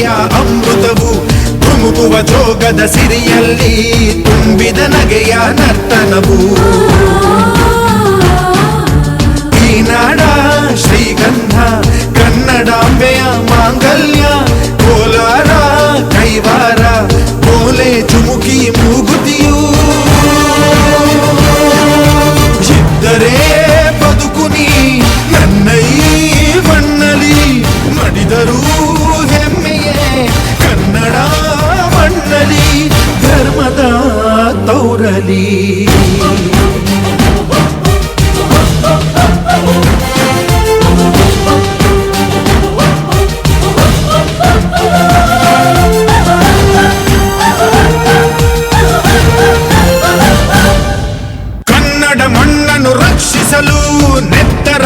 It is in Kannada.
ನಗೆಯ ಅಮೃತವು ಧುಮುಕುವ ಜೋಗದ ಸಿರಿಯಲ್ಲಿ ತುಂಬಿದ ನಗೆಯ ನರ್ತನವು ಈ ನಾಡ ಶ್ರೀಗಂಧ ಕನ್ನಡಾಂಬೆಯ ಮಾಂಗಲ್ಯ ಕೋಲಾರ ಕೈವಾರ ಕೋಲೆ ಚುಮುಕಿ ಮೂಗುತಿಯೂ ಇದ್ದರೆ ಬದುಕು ನೀ ನನ್ನ ಈ ಮಣ್ಣಲಿ ಮಡಿದರೂ ಹೆಮ್ಮೆಯೇ ಕನ್ನಡ ಮಣ್ಣಲಿ ಧರ್ಮದ ತೌರಲಿ ಕನ್ನಡ ಮಣ್ಣನ್ನು ರಕ್ಷಿಸಲು ನೆತ್ತರ